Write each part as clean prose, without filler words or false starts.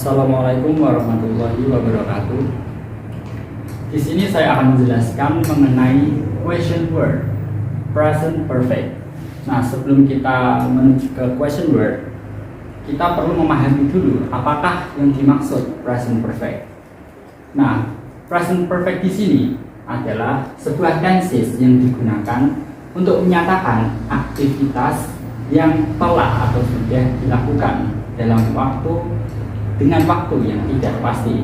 Assalamualaikum warahmatullahi wabarakatuh. Di sini saya akan menjelaskan mengenai question word present perfect. Nah, sebelum kita menuju ke question word, kita perlu memahami dulu apakah yang dimaksud present perfect. Nah, present perfect di sini adalah sebuah tenses yang digunakan untuk menyatakan aktivitas yang telah atau sudah dilakukan dalam waktu dengan waktu yang tidak pasti.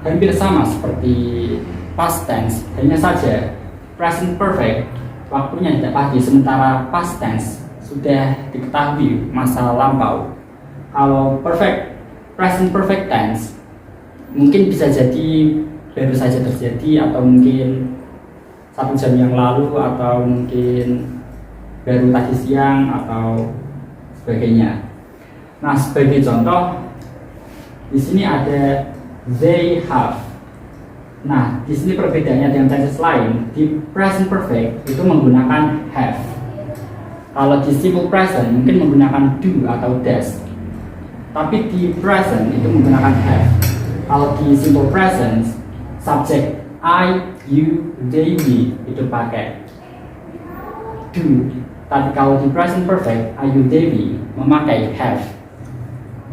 Hampir sama seperti past tense, hanya saja present perfect waktunya tidak pasti, sementara past tense sudah diketahui masa lampau. Kalau present perfect tense mungkin bisa jadi baru saja terjadi, atau mungkin 1 jam yang lalu, atau mungkin baru tadi siang, atau sebagainya. Nah, sebagai contoh, di sini ada they have. Nah, di sini perbedaannya dengan tenses lain. Di present perfect itu menggunakan have. Kalau di simple present mungkin menggunakan do atau does. Tapi di present itu menggunakan have. Kalau di simple present, subjek I, you, they, we itu pakai do. Tapi kalau di present perfect, I, you, they, we memakai have.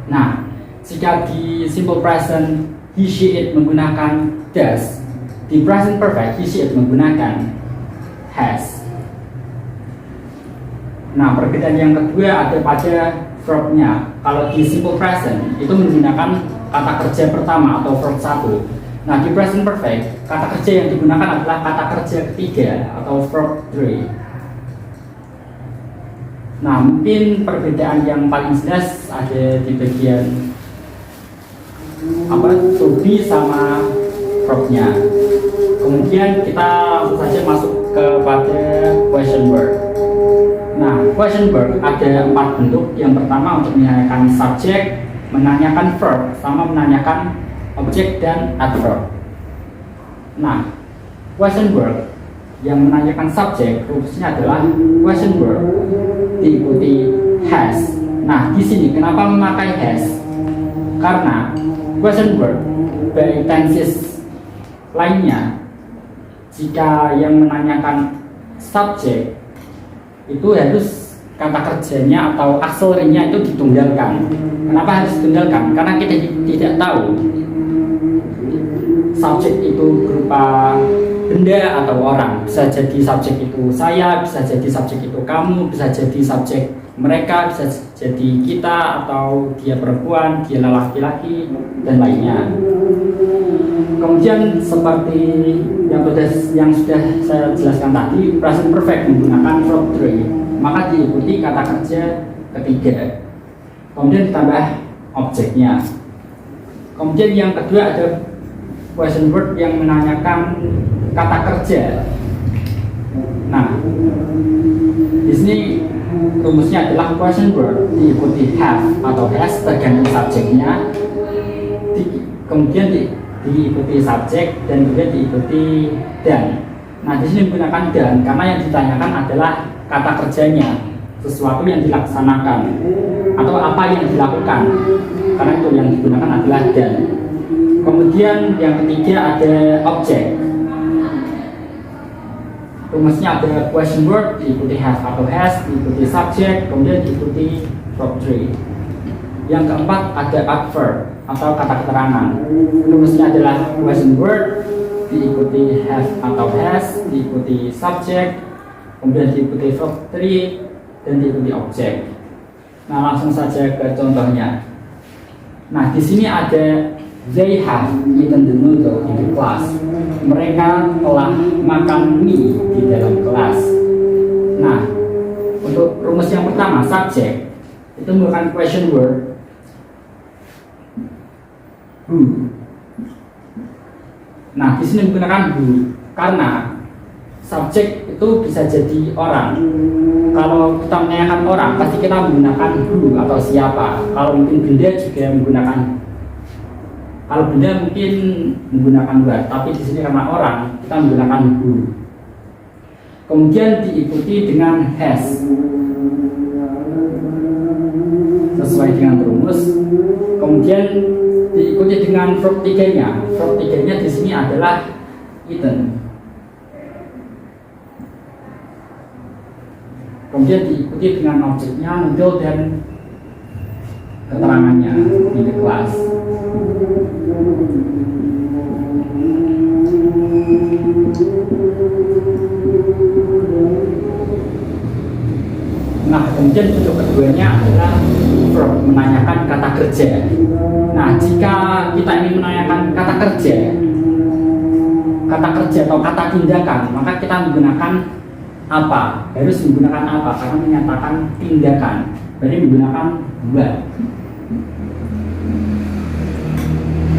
Nah, jika di simple present he, she, it menggunakan does, di present perfect he, she, it menggunakan has. Nah, perbedaan yang kedua ada pada verbnya. Kalau di simple present itu menggunakan kata kerja pertama atau verb 1. Nah, di present perfect kata kerja yang digunakan adalah kata kerja ketiga atau verb 3. Nah, mungkin perbedaan yang paling jelas ada di bagian to be sama verbnya. Kemudian kita langsung saja masuk kepada question word. Nah, question word ada 4 bentuk. Yang pertama untuk menanyakan subjek, menanyakan verb, sama menanyakan objek dan adverb. Nah, question word yang menanyakan subjek rumusnya adalah question word diikuti has. Nah, di sini kenapa memakai has? Karena question word dari tenses lainnya, jika yang menanyakan subjek itu harus kata kerjanya atau akselerinya itu ditunggalkan. Kenapa harus ditunggalkan? Karena kita tidak tahu subjek itu berupa benda atau orang. Bisa jadi subjek itu saya, bisa jadi subjek itu kamu, bisa jadi subjek mereka, bisa jadi kita, atau dia perempuan, dia laki-laki, dan lainnya. Kemudian seperti yang sudah saya jelaskan tadi, present perfect menggunakan verb 3, maka diikuti kata kerja ketiga. Kemudian ditambah objeknya. Kemudian yang kedua ada question word yang menanyakan kata kerja. Nah, di sini rumusnya adalah question word diikuti have atau has tergantung subjeknya, kemudian diikuti subjek, dan kemudian diikuti dan. Nah, di sini menggunakan dan karena yang ditanyakan adalah kata kerjanya, sesuatu yang dilaksanakan atau apa yang dilakukan. Karena itu yang digunakan adalah dan. Kemudian yang ketiga ada objek. Rumusnya ada question word diikuti have atau has, diikuti subjek, kemudian diikuti verb 3. Yang keempat ada adverb atau kata keterangan. Rumusnya adalah question word diikuti have atau has, diikuti subjek, kemudian diikuti verb 3, dan diikuti objek. Nah, langsung saja ke contohnya. Nah, di sini ada they have eaten the noodle in the class. Mereka telah makan mie di dalam kelas. Nah, untuk rumus yang pertama, subjek itu menggunakan question word who. Nah, di sini menggunakan who karena subjek itu bisa jadi orang. Kalau kita menanyakan orang, pasti kita menggunakan who atau siapa. Kalau mungkin benda juga menggunakan. Kalau benda mungkin menggunakan what, tapi di sini karena orang kita menggunakan who. Kemudian diikuti dengan has. dengan rumus, kemudian diikuti dengan verb 3-nya. Verb 3-nya di sini adalah eaten. Kemudian diikuti dengan objeknya noodle dan keterangannya di kelas. Nah, kemudian bentuk keduanya adalah verb, menanyakan kata kerja. Nah, jika kita ingin menanyakan kata kerja atau kata tindakan, maka kita menggunakan apa? Harus menggunakan apa? Karena menyatakan tindakan. Berarti menggunakan what.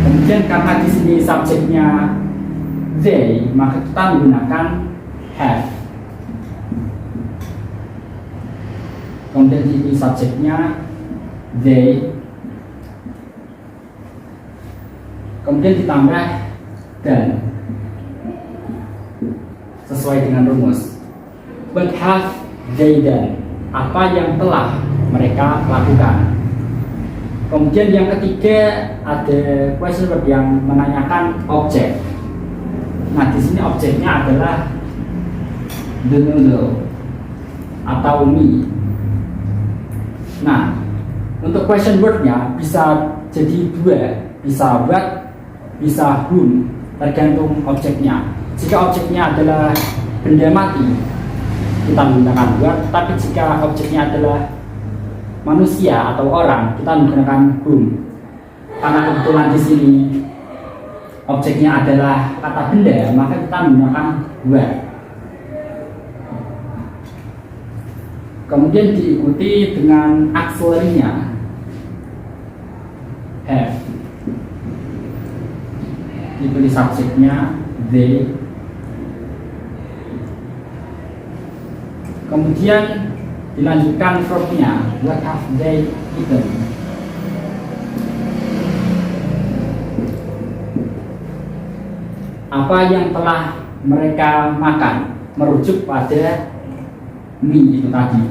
Kemudian karena di sini subjeknya they, maka kita menggunakan have. Kemudian di sini subjeknya they. Kemudian ditambah dan sesuai dengan rumus. What have they done? Apa yang telah mereka lakukan? Kemudian yang ketiga ada question word yang menanyakan objek. Nah, di sini objeknya adalah the noodle atau mie. Nah, untuk question wordnya bisa jadi dua, bisa what, bisa whom, tergantung objeknya. Jika objeknya adalah benda mati, kita menggunakan what, tapi jika objeknya adalah manusia atau orang, kita menggunakan whom. Karena kebetulan di sini objeknya adalah kata benda, maka kita menggunakan what. Kemudian diikuti dengan auxiliary-nya have. Diikuti subjeknya they. Kemudian dilanjutkan verb-nya what have they eaten. Apa yang telah mereka makan, merujuk pada mie itu tadi.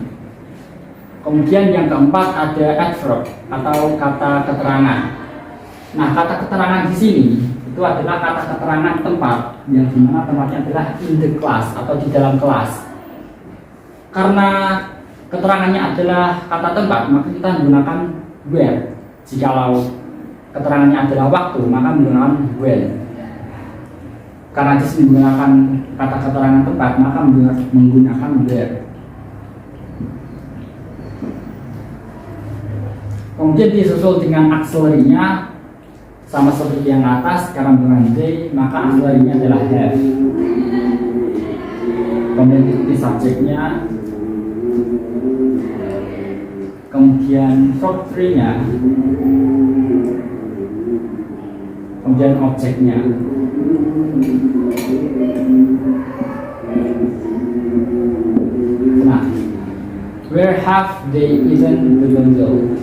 Kemudian yang keempat ada adverb atau kata keterangan. Nah, kata keterangan di sini itu adalah kata keterangan tempat, yang dimana tempatnya adalah in the class atau di dalam kelas. Karena keterangannya adalah kata tempat, maka kita menggunakan where. Jikalau keterangannya adalah waktu, maka menggunakan when. Karena di sini menggunakan kata keterangan tempat, maka menggunakan where. Kemudian disusul dengan auxiliary-nya sama seperti yang atas, karena menggunakan they, maka auxiliary-nya adalah have. Kemudian diikuti subjeknya, kemudian verb 3-nya, kemudian objeknya. Nah, where have they eaten the noodle?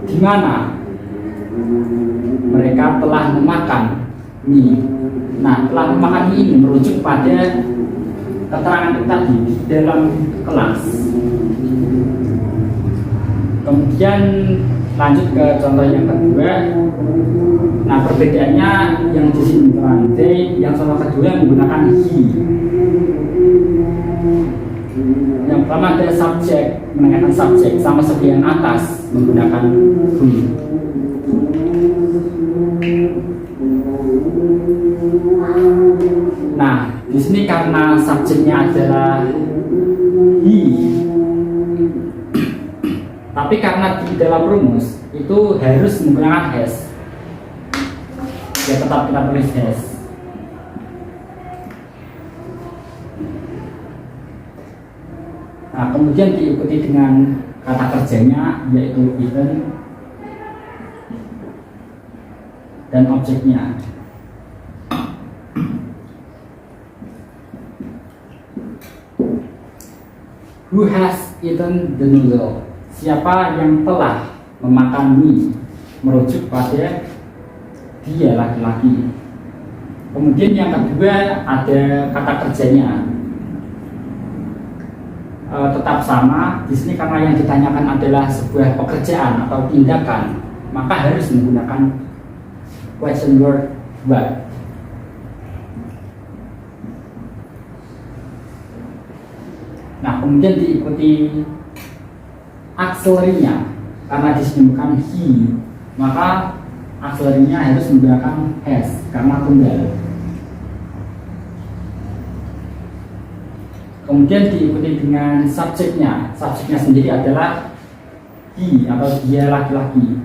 Di mana mereka telah memakan mie. Nah, telah memakan mie ini merujuk pada keterangan tadi di dalam kelas. Kemudian lanjut ke contoh yang kedua. Nah, perbedaannya yang di sini menggunakan they, yang contoh kedua menggunakan he. Yang pertama ada subjek, menanyakan subjek, sama seperti yang atas menggunakan who. Nah, di sini karena subjeknya adalah he, tapi karena di dalam rumus itu harus menggunakan has, ya tetap kita tulis has. Nah, kemudian diikuti dengan kata kerjanya, yaitu eaten, dan objeknya. Who has eaten the noodle? Siapa yang telah memakan mie? Merujuk pada dia, laki-laki. Kemudian yang kedua ada kata kerjanya. tetap sama di sini karena yang ditanyakan adalah sebuah pekerjaan atau tindakan, maka harus menggunakan question word what. Nah, kemudian diikuti auxiliary-nya. Karena di sini bukan he, maka auxiliary-nya harus menggunakan has karena tunggal. Kemudian diikuti dengan subjeknya. Subjeknya sendiri adalah he atau dia laki-laki.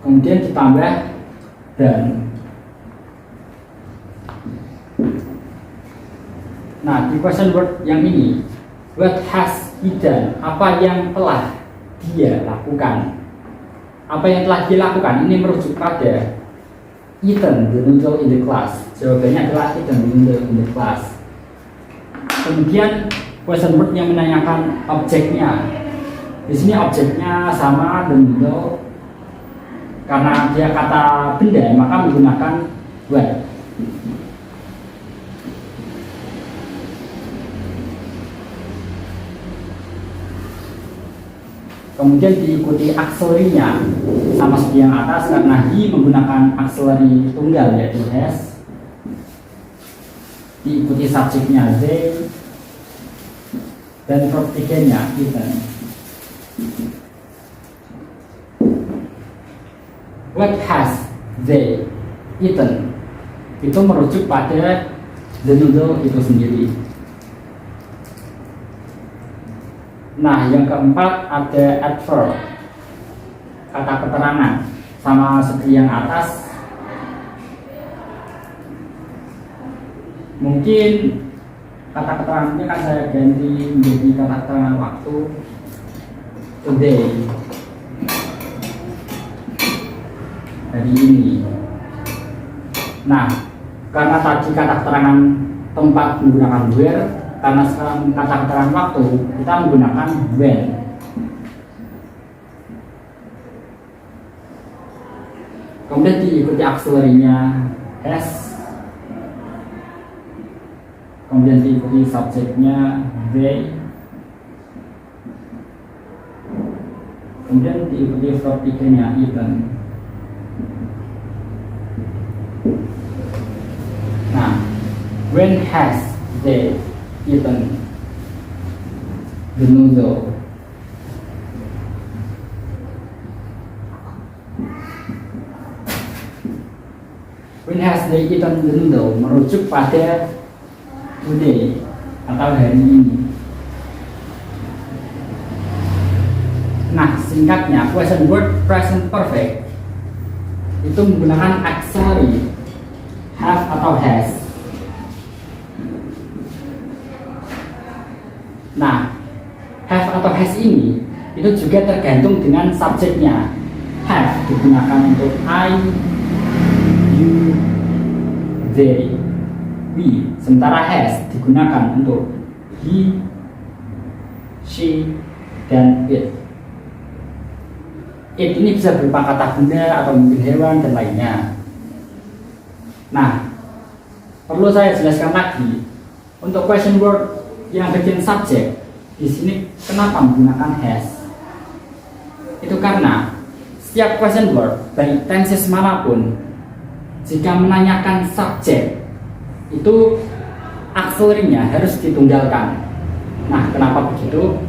Kemudian ditambah dan. Nah, di question word yang ini, what has he done? Apa yang telah dia lakukan? Apa yang telah dia lakukan? Ini merujuk pada eaten the noodle in the class. Jawabannya adalah eaten the noodle in the class. Kemudian question word yang menanyakan objeknya. Di sini objeknya sama the noodle. Karena dia kata benda, maka menggunakan what. Kemudian diikuti auxiliary-nya sama seperti yang atas karena he menggunakan auxiliary tunggal yaitu has. Diikuti subjeknya they dan verb 3-nya eaten. What has they eaten? Itu merujuk pada the noodle itu sendiri. Nah, yang keempat ada adverb, kata keterangan, sama seperti yang atas. Mungkin kata keterangannya kan saya ganti menjadi kata keterangan waktu today, hari ini. Nah, karena tadi kata keterangan tempat menggunakan where, karena sekarang kata keterangan waktu kita menggunakan when. Kemudian diikuti auxiliary-nya has. Kemudian diikuti subjeknya they. Kemudian diikuti verb 3-nya eaten. Nah, when has they eaten the noodle? When has they eaten the noodle merujuk pada today atau hari ini. Nah, singkatnya question word present perfect itu menggunakan auxiliary have atau has. Nah, have atau has ini itu juga tergantung dengan subjeknya. Have digunakan untuk I, you, they, we. Sementara has digunakan untuk he, she, dan it. It ini bisa berupa kata benda atau mungkin hewan dan lainnya. Nah, perlu saya jelaskan lagi untuk question word yang bagian subjek di sini kenapa menggunakan has? Itu karena setiap question word baik tenses manapun jika menanyakan subjek itu auxiliary-nya harus ditunggalkan. Nah, kenapa begitu?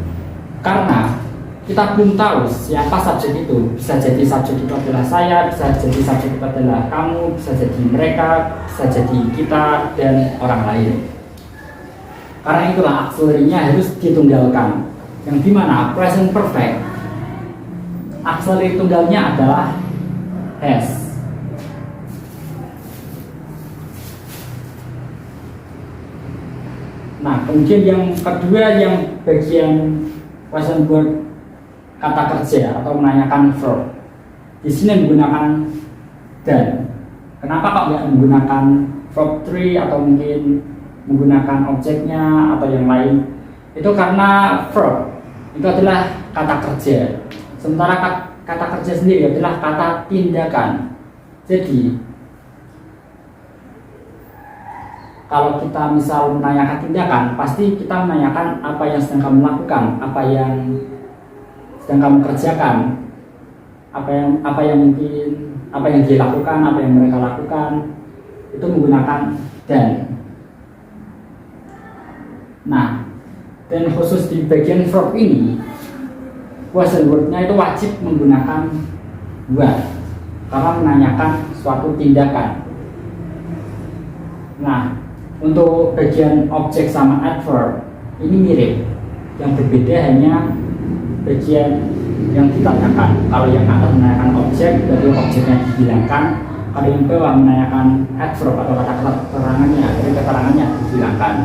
Karena kita belum tahu siapa subjek itu. Bisa jadi subjek itu adalah saya, bisa jadi subjek itu adalah kamu, bisa jadi mereka, bisa jadi kita dan orang lain. Karena itulah auxiliary-nya harus ditunggalkan. Yang dimana present perfect auxiliary tunggalnya adalah has. Nah, kemudian yang kedua yang bagian question word kata kerja atau menanyakan verb. Di sini menggunakan dan. Kenapa kok nggak menggunakan verb 3 atau mungkin menggunakan objeknya atau yang lain? Itu karena verb itu adalah kata kerja, sementara kata kerja sendiri adalah kata tindakan. Jadi kalau kita misal menanyakan tindakan, pasti kita menanyakan apa yang sedang kamu lakukan, apa yang sedang kamu kerjakan, apa yang mungkin apa yang dia lakukan, apa yang mereka lakukan, itu menggunakan dan. Nah, dan khusus di bagian verb ini, question word-nya itu wajib menggunakan what karena menanyakan suatu tindakan. Nah, untuk bagian objek sama adverb ini mirip, yang berbeda hanya bagian yang ditanyakan. Kalau yang atas menanyakan objek, berarti objeknya dihilangkan. Kalau yang bawah menanyakan adverb atau kata keterangannya, jadi keterangannya dihilangkan.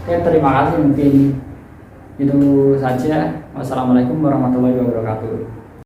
Oke, terima kasih, mungkin itu saja. Wassalamualaikum warahmatullahi wabarakatuh.